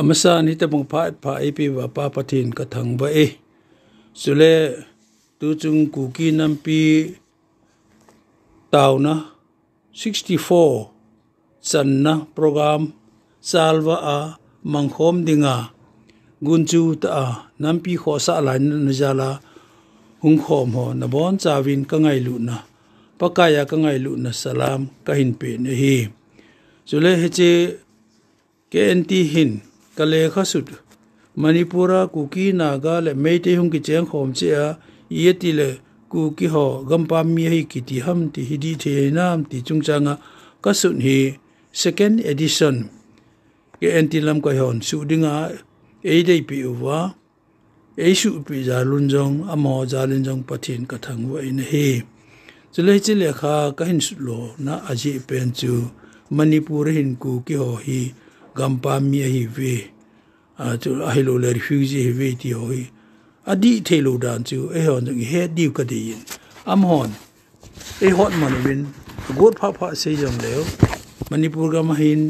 amasa ni te pong pha pha ipi wa pa pathin ka thang ba e sule tu chung kuki nampi tau na 64 channa program salwa a mangkhom dinga gunchu ta nampi khosa lain na jala hung khom ho na bon chawin ka ngai lu na pakaya ka ngai lu na salam ka hin pe ne hi sule heche ke anti hin kale khasut manipura kuki naga le meite hung ki cheng khom che a yeti le kuki ho gampam mi hi kiti ham ti hidi the nam ti chungchanga kasun hi second edition ke anti lam ko hon su dinga e dei pi uwa e su pi za lunjong amo za lunjong pathin ka thang wa in he chule chile kha ka hin su lo na aji pen chu manipur hin kuki ho hi gampam mi hi ve a chu a hello le refugee hi ve ti ho hi adi thelo dan chu e hon jong he diu ka di am hon e hot man win god pha pha se jong leo manipur ga ma hin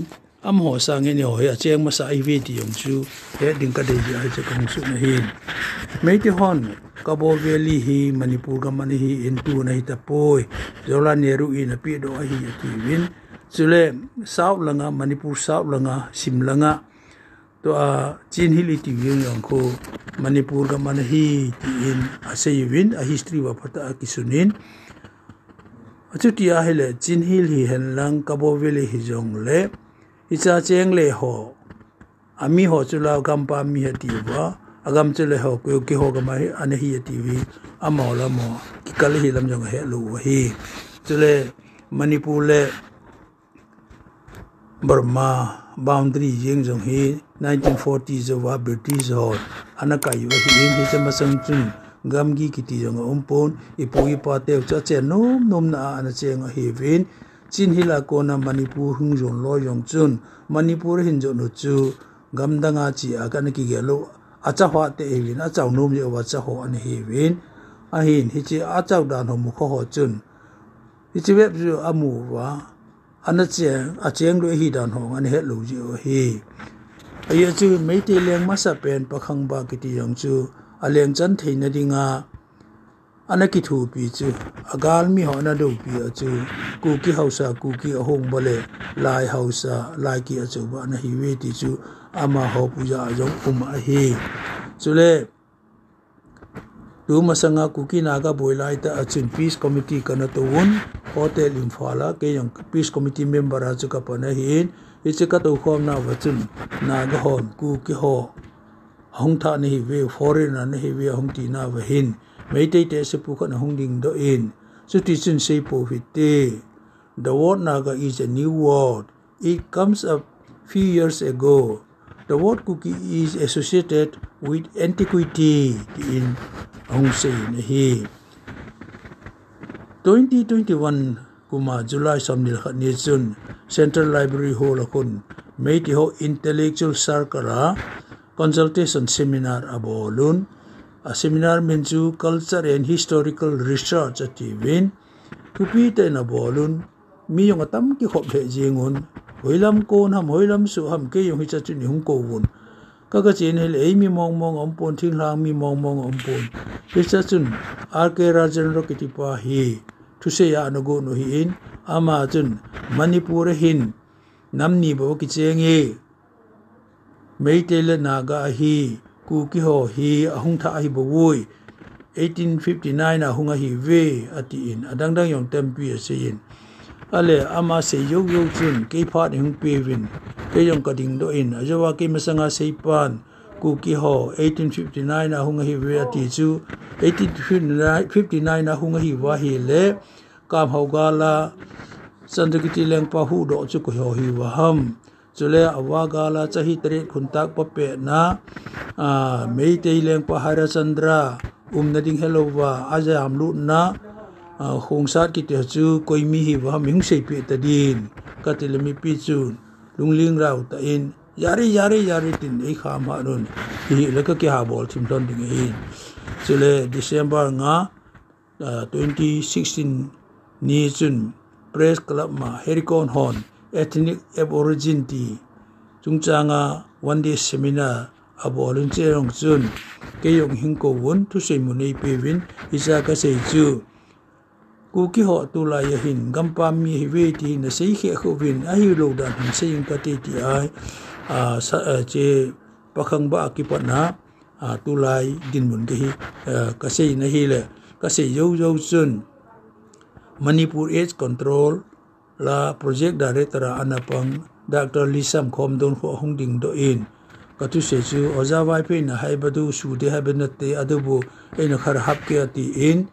am ho sang nge ho ya cheng ma sa i ve ti yong chu he ding ka de ja che kang su na hin me ti hon ka bo valley hi manipur ga man hi in tu na hi ta poi zola neru in a pi do hi ti win chule south langa manipur south langa sim langa to a chin hili ti yong ko manipur ga man hi ti in a se win a history wa phata kisunin achuti a hele chin hil hi hen lang ka bo valley hi jong le icha cheng le ho ami ho chula gampa mi hati wa agam chule ho ko ki ho gama ane hi ti wi amola mo ki kal hi lam jong he lu hi chule manipur le Burma boundary jeng jong hi 1940s wa British ho anaka yu hi hi chama sang chun gamgi kiti jong ompon ipui pa te cha che nom na ana cheng hi vin chin hila ko na manipur hung jong lo yong chun manipur hin jo no chu gamdanga chi akan ki gelo acha hwa te hin a chaw nom ye wa cha ho an hi vin a hin hi chi a chaw dan ho mu kho ho chun hi chi web ju amu wa ana cheng a cheng lo hi dan ho an he lo ji o hi ai chu mei te leng ma sa pen pakhang ba ki ti yong chu a leng chan theina dinga anaki thu pi chu agal mi ho na do pi chu kuki hausa kuki ahong bole lai hausa lai ki achu ba na hi we ti chu ama ho puja jong a hi chule tu masanga kuki naga boilai ta achun peace committee kana to won hotel infala ke yang peace committee member a chu ka pa na hin ichi ka to khom na wachun naga hon kuki ho hong tha ni hi we foreigner ni hi we hong ti na wa hin Meitei te se puka na hongding do in. So tisun say po hite. The word naga is a new word. It comes up few years ago. The word kuki is associated with antiquity in Hong Say Nahi. 2021 kuma July Samnil Khanijun Central Library Hall akun Meitei ho intellectual circle consultation seminar abolun. A seminar menju culture and historical research at Win. Kupita na bolun, mi yung atam ki khop le jengun, hoilam ko ham hoilam su ham ke yung hichachun yung kowun. Kagachin hil ay mi mong ampon, ting lang mi mong ampon. Hichachun, arke rajan ro kakipah hi, tusaya anago no hiin, ama chun, manipur hin, namni bawa kichengi, meitele naga hi, kuki ho hi ahung tha hi bowoi 1859 ahung hi ve ati in adang yong tempi asin ale ama se yog chin ke phat hung pevin ke yong kading do in ajawa ke masanga seipan kuki ho 1859 ahung hi ve ati chu 1859 ahung hi wa hi le kam hogala sandagiti leng pa hu do chu ko hi wa ham chule awagala chahi tere khuntak pa pe na meitei leng pa hara chandra nading helova aja amlu na khongsat ki te chu koimi hi wa ming sei pe ta din katilmi pi chu lungling rau ta in yari tin ei kham ha nun hi laka ki ha bol thim don ding hi chule December nga 2016 ni chun press club ma herikon hon ethnic aborigine ti chungchanga one day seminar abolin cherong chun keyong hingko won thu sei munei pevin isa ka sei chu kuki ho tu la yahin GAMPAM mi hive ti na sei khe khovin a hi lo dan hin sei ka ti ai che pakhang ba akipah na tu lai din mun ke hi ka sei na hi le ka sei yo chun Manipur AIDS Control la project director anapang Dr. Lisam Khomdon ko hongding do in katu se chu oza Vaiphei na haibadu su de habenate adubu eno khar hapke ati in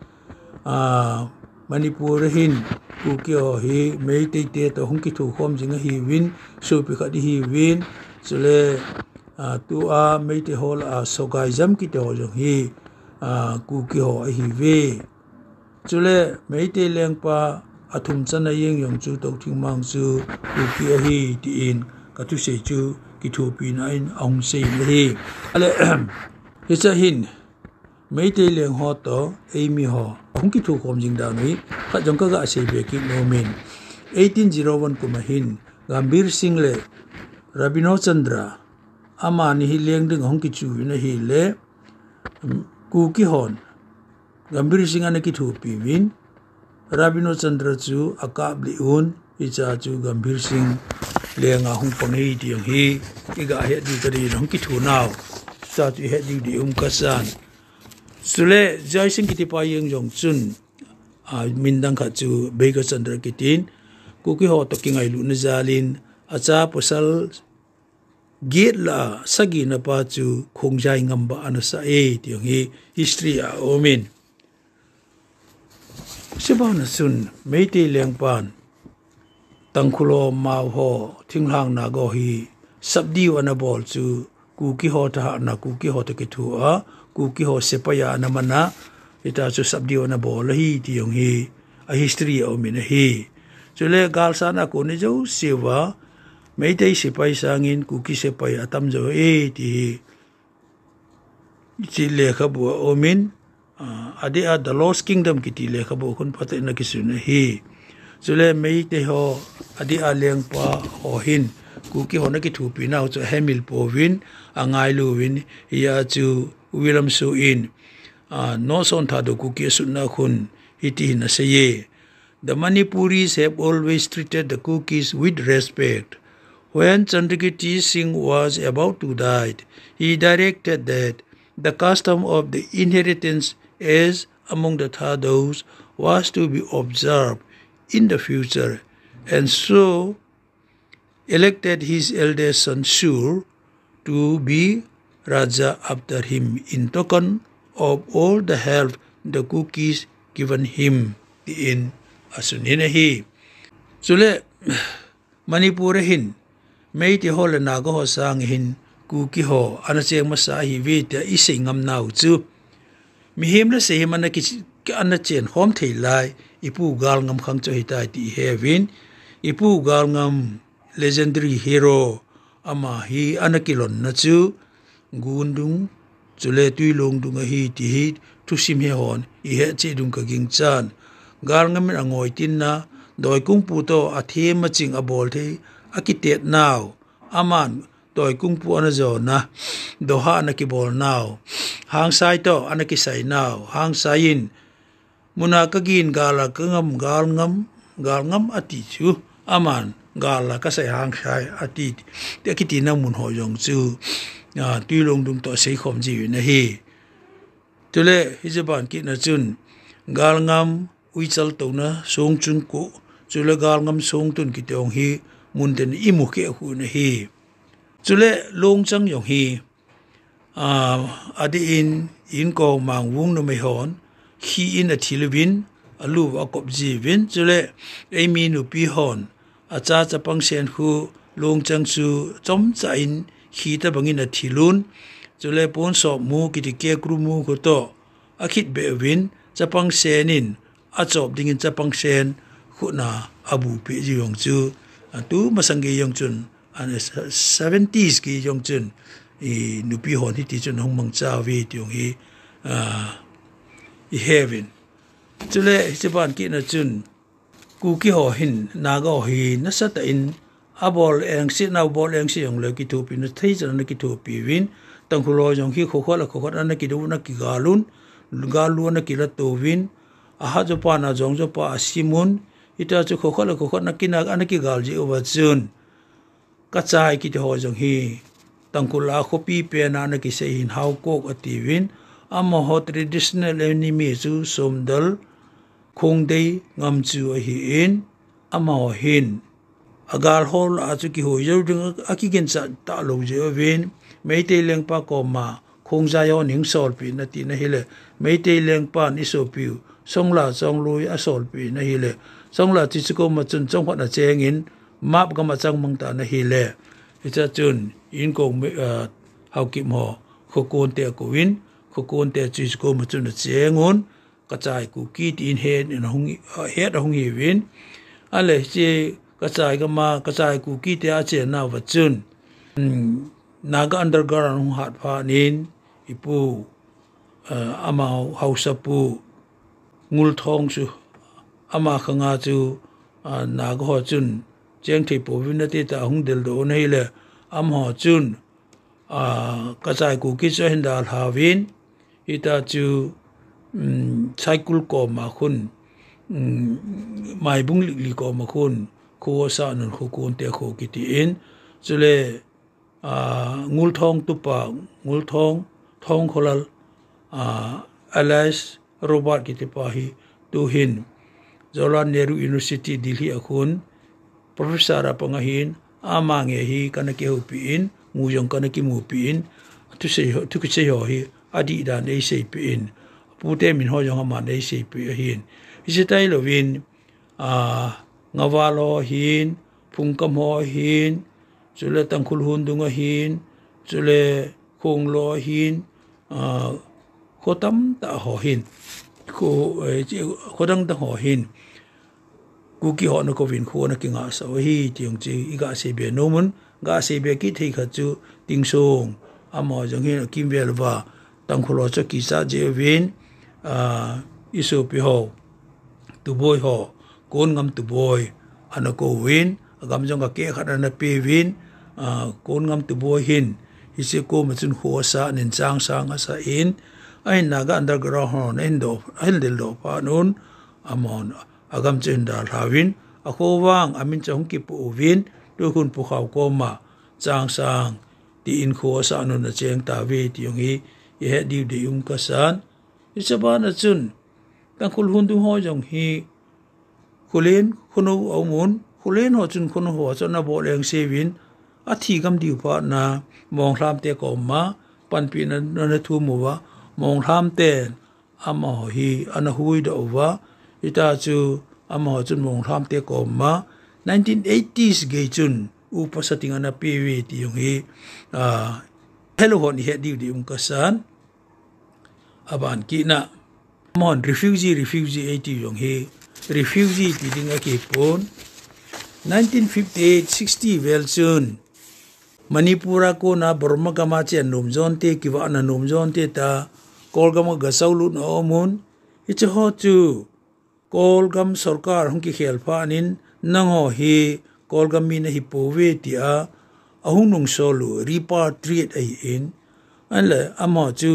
Manipur hin kuki ho hi mei te te to hongki thu khom jinga hi win su pi khadi hi win chule tu mei te hol sogai jam ki to jong hi kuki ho hi ve chule mei te leng pa athum chana yeng yong chu to thing mang chu kuki hi ti in katu se chu ki thu pi na in ong sei le hi ale hetsah hin mei te leng ho to mi ho hong ki thu khom jing da ni kha jong ka ga sei be ki no min 1801 kuma hin Gambhir Singh le Rabino Chandra amani hi leng ding hong ki chu na hi le kuki hon Gambhir Singh ana ki thu pi win Rabino Chandra chu akap li un icha chu Gambhir Singh lenga hung pang hi ti hi iga he di tari hong ki thu naw cha chu he di ka san sule jai sing kiti pa yeng jong chun mindang kha chu Bega Chandra kitin kuki ho to kingai lu na jalin acha posal gate la sagi na pa chu khongjai ngamba ana sa ti hi history omin Sibana sun meite leng pan tangkhulo mau ho thinglang na go hi sabdi wana bol chu kuki ho ta na kuki ho to ki thu kuki ho sepaya na mana ita chu sabdi wana bol hi ti yong hi a history o min hi chule gal sana ko ni jo sewa meite sipai sangin kuki sepai atam jo ti chile khabu o min adi the Lost Kingdom kiti le khabo kun pate na kisuna hi chule mei te ho adi leng pa ho hin kuki ho na ki thu pi na chu hemil povin angai lu win ya chu William Su in no son tha do kuki su na khun iti na se ye the Manipuris have always treated the Kukis with respect. When Chandrakirti Singh was about to die, he directed that the custom of the inheritance as among the LHSKUKITIMES was to be observed in the future, and so elected his eldest son Sur to be Raja after him in token of all the help the Kukis given him in asuninahi. Sule Manipur hin mei ti ho le na go ho sang hin kuki ho anacheng masa hi ve ta isei ngam nau chu mihim la se mana ki anachen hom thei lai ipu gal ngam khang cho hitai ti hevin ipu gal ngam legendary hero ama hi anakilon na chu gundung chule tuilong dung hi ti hi thusim he hon I he che dung ka ging chan gal ngam angoi tin na doi kung pu to athe ma ching abol the akitet now aman doi kung pu ana zo na doha na ki bol now hang sai to ana ki sai now hang sain muna ka gin gala ka ngam gal ngam ati chu aman gala ka sai hang sai ati te ki ti na mun ho yong chu tuilong dung to sei khom ji na hi tule hijaban ki na chun gal ngam uichal to na song chun ko chule gal ngam song tun ki tong hi mun den imu ke hu na hi chule long chang yong hi adi in ko mang wung no me hon hi in a thilwin alu a kop ji win chule emi nu pi hon acha chapang sen hu long chang chu chom cha in hi ta bangin a thilun chule pon so mu ki ti ke kru mu ko to akhit be win chapang senin a chop ding in chapang sen khuna abu pe ji yong chu tu masangi yong chun an 70s ki yong chun I nupi hon hi ti chun hong mang cha vi ti yong hi I heaven chule japan ki na chun kuki ho hin na go hi na sata in abol eng si na bol eng si yong le ki thu pi na thei jan na ki thu pi win tang khulo jong hi kho na ki du na ki galu na ki la to win a ha jo pa na jong jo pa simun ita chu kho na ki na an ki gal ji over jun ka chai ki ho jong hi tang kula kho pi pe na ki se hin hau ko ati win ama ho traditional enemy chu somdal khong dei ngam chu hi in ama ho hin agal hol a chu ki ho yo ding a ki gen sa ta lo je win mei te leng pa ko ma khong za yo ning sol pi na ti na hele mei te leng pa ni so pi song la song lui a sol pi na hele song la chi chu ko ma chun chong na cheng in map ga ma chang mang ta na hele icha chun in ko hau ki mo kho kon te ko win kho kon te chi ko ma chun na cheng on ka chai ku ki tin he in hung he da hung hi win ale chi ka chai ga ma ka chai ku ki te a che na wa chun naga underground hung hat pha nin ipu ama hausa pu ngul thong chu ama khanga chu naga ho chun cheng thei po win te ta hung del do nei le am ho chun ka chai ku ki cho hin dal ha win ita chu cycle ko ma khun mai bung li ko ma khun ko sa nun khu kun te kho ki ti in chule ngul thong tu pa ngul thong kholal LHS robot ki te pa hi tu hin Jawaharlal Nehru University Delhi akhun professor apanga hin amange hi kana ke hu pi in mu jong kana ki mu pi in tu ki se ho hi adi dan ei sei pi in pu te min ho jong ma nei sei pi hin isi tai lo win ngawalo hin phungkam ho hin chule tangkhul hun dunga hin chule khong lo hin khotam ta ho hin khodang ta ho hin kuki ho na ko win kho na ki nga sa hi tiong chi iga se be no mun ga se be ki thei kha chu ting song amo jong hi kim vel ba tangkhulo cho ki sa je win isu pi ho tu boy ho kon ngam tu boy ana ko win agam jong ka ke khada na pe win kon ngam tu boy hin ise ko ma chun kho sa nin chang sang asa in ai naga underground ho nen do hel del do pa nun amon agam chen da lawin a kho wang amin chong ki pu win tu kun pu khaw ko ma chang sang ti in kho sa nu na cheng ta we ti yong hi he di de yung ka san isa ba na chun tang khul hun du ho jong hi khulen khunu au mun khulen ho chun khunu ho chon na bo leng se win a thi gam diu pa na mong hlam te ko ma pan pi na thu mu wa mong hlam te ama hi ana hui do wa ita chu ama chun mong hlam te ko ma 1980s ge chun u pasating ana pw ti yong hi hello hon he diu di ka san aban ki na mon refugee 80 yong hi refugee ti ding a ki pon 1958 60 vel chun manipura ko na burma kama che num zon te ki wa na num zon te ta kolgam ga saulu no mun ichi ho chu kolgam sarkar hong ki khel pha nin nang ho hi kolgam mi na IHIPOUVE ti a ahung nung solu repatriate ai in anle amo chu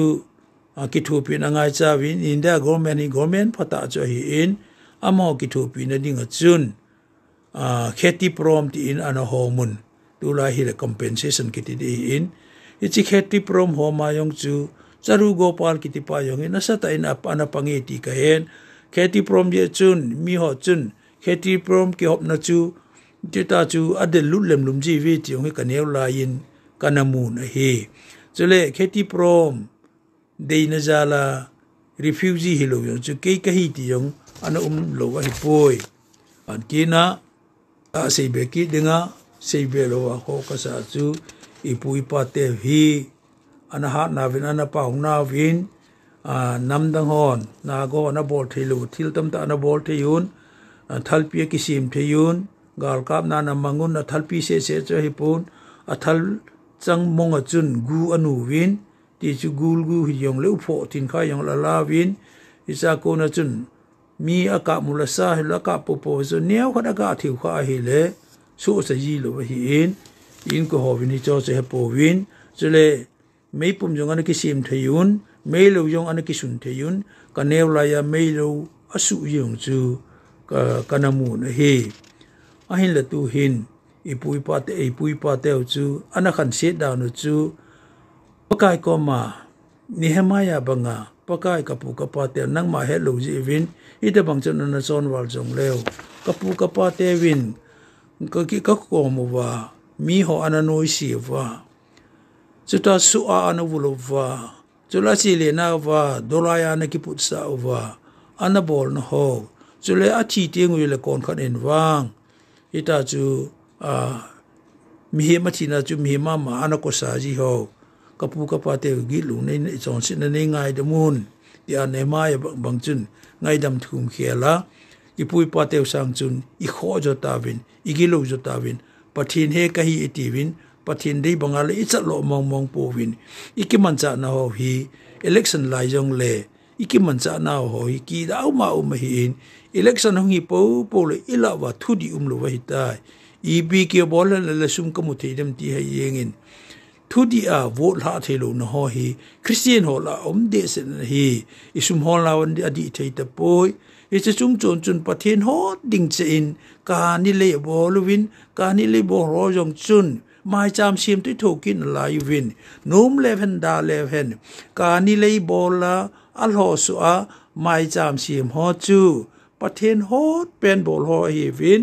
ki thu pi na ngai cha win in da government phata cho hi in amo ki thu pi na ding a chun kheti prom ti in ana ho mun tu la hi compensation ki ti in ichi kheti prom ho ma yong chu charu gopal ki ti pa yong in sa ta in ana pangi ti ka hen kheti prom ye chun mi ho chun kheti prom ki hop na chu ta chu adel lu lem lum ji vi ti yong ka neu la in kanamu na hi chule kheti prom dei na jala refugee hi lo yong chu ke ka hi ti yong ana lo wa hi poi an kina a sei be ki dinga sei be lo wa ho ka sa chu ipui pa te hi ana ha na vin ana pa na vin nam dang hon na go na bol thilu thil tam ta na bol thiyun thalpi ki sim thiyun gal kap na na mangun na thalpi se cho hi pun a thal chang mong a chun gu anu win ti chu gul gu hi yong le pho tin kha yong la la win isa ko na chun mi aka mulasa hi la ka po po so neu kha ka thiu kha hi le su sa ji lo hi in ko ho vin hi cho se po vin chule mei pum jong an ki sim thayun mei lo jong an ki sun thayun ka neu la ya mei lo asu yong chu ka namu na hi ahin la tu hin ipui pa te chu ana khan se da no chu pakai ko ma Nehemiah banga pakai kapu kapa te nang ma he lo ji vin ite bang chon na son wal jong leo kapu kapa te vin ka ki ka ko mo wa mi ho ana noi si wa chuta su a ana vulo wa chula si le na wa dolaya na ki put sa wa ana bol no ho chule a thi te ngui le kon khan en wang ita chu mi he ma thi na chu mi ma ma ana ko sa ji ho kapu kapa te gi lu nei chon sin na nei ngai de mun ti an mai bang chun ngai dam thum khela ipui pa te sang chun I kho jo ta vin I gi lo jo ta vin pathin he ka hi ti vin pathin dei bangal I cha lo mong po vin iki man cha na ho hi election lai jong le iki man cha na ho hi ki da ma hi in election hong hi po le ila wa thu di lo wa hi tai EB ke bol le sum ka mu thei dem ti ha yengin thu di a vote ha thelo no ho hi Christian ho la de sen hi isum ho la wan adi thei ta poi it's a chung chun pathin ho ding che in ka ni le bol win ka ni le bo ro jong chun mai cham sim tu thokin la win nom leven da leven ka ni le bol la al ho su a mai cham sim ho chu pathin ho pen bol ho hi win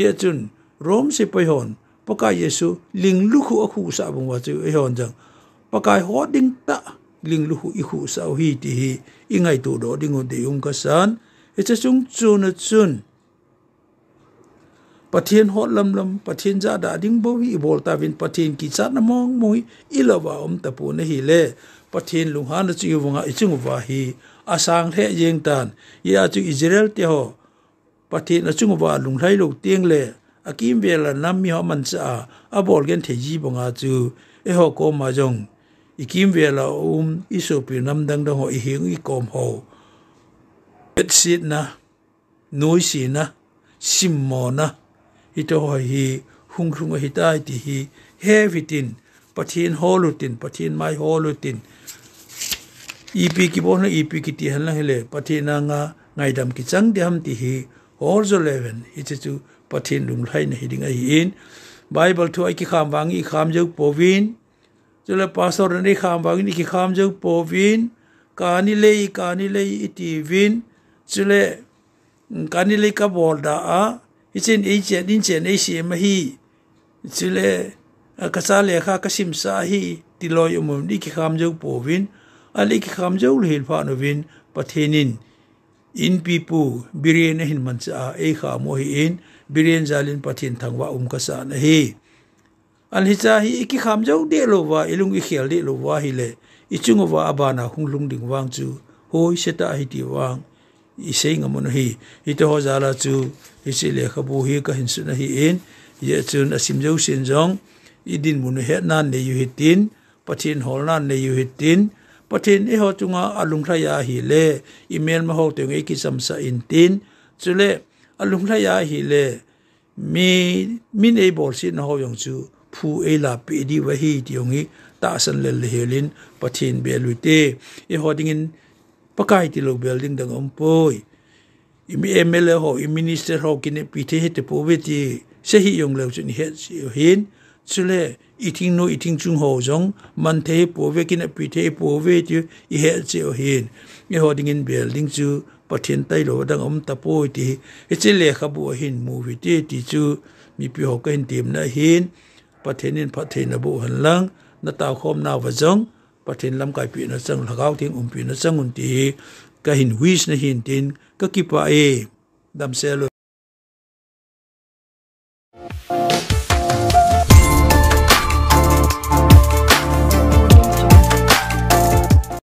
ye chun rom se pai hon pakai yesu ling lu khu a khu sa bung wa chu e hon jang pakai ho ding ta ling lu khu I khu sa hi ti hi I ngai tu do ding de ka san it's a chung chun pathin ho lam pathin ja da ding bo hi bol ta vin pathin ki chat na mong moi ilawa ta pu na hi le pathin lung han chu wanga I chung wa hi asang the jeng tan ya chu Israel te ho pathin a chung wa lung lai lo tieng le akim vela nam mi ho man cha a bol gen the ji bonga chu e ho ko ma jong ikim vela iso pi nam dang da ho I hing I kom ho et sit na noi si na sim mo na ito ho hi hung hi tai ti hi hevitin pathin holutin pathin mai holutin EP ki bon EP ki ti han la hele pathin nga ngai dam ki chang de ham ti hi hol zo leven itu pathin lung lai na hiding ai in Bible thu ai ki kham wang I kham jo povin chula pastor ni kham wang ni ki kham jo povin ka ni le iti vin chule ka ni le ka bol da a ichen din chen ei si ma hi chule ka sa le kha ka sim sa hi ti loi ni ki kham jo povin ali ki kham jo le pha no vin pathinin in pipu birien hin man cha e kha mo hi in birien jalin pathin thangwa ka sa na hi al hi cha hi ki kham jo de lo wa ilung I khel de lo wa hi le I chung wa abana hung lung ding wang chu hoi seta hi ti wang I sei ngamon hi ito ho zala chu I se le khabu hi ka hin su na hi in ye chun asim jo sin jong I din mun he nan ne yu hitin pathin hol nan ne yu hitin pathin e ho chunga alung thaya hi le email ma ho te ngai ki samsa in tin chule alung thaya hi le min e bol sin ho yong chu phu e la pe di wa hi ti yong hi ta san le helin pathin be lu te e ho ding in pakai ti lo building dang poi imi ML ho I minister ho kin pi the he te po we ti se hi yong le chu ni he hin chule eating chung ho jong man the po we kin pi the po we ti I he che o hin e ho ding in building chu pathin tai lo dang ta po ti e che le khabu hin movie ti chu mi pi ho ka hin tim na hin pathin in pathin na bu han lang na ta khom na wa jong pathin lam kai pi na chang lagaw ting pi na chang un ti ka hin wis na hin tin kakipah dam selo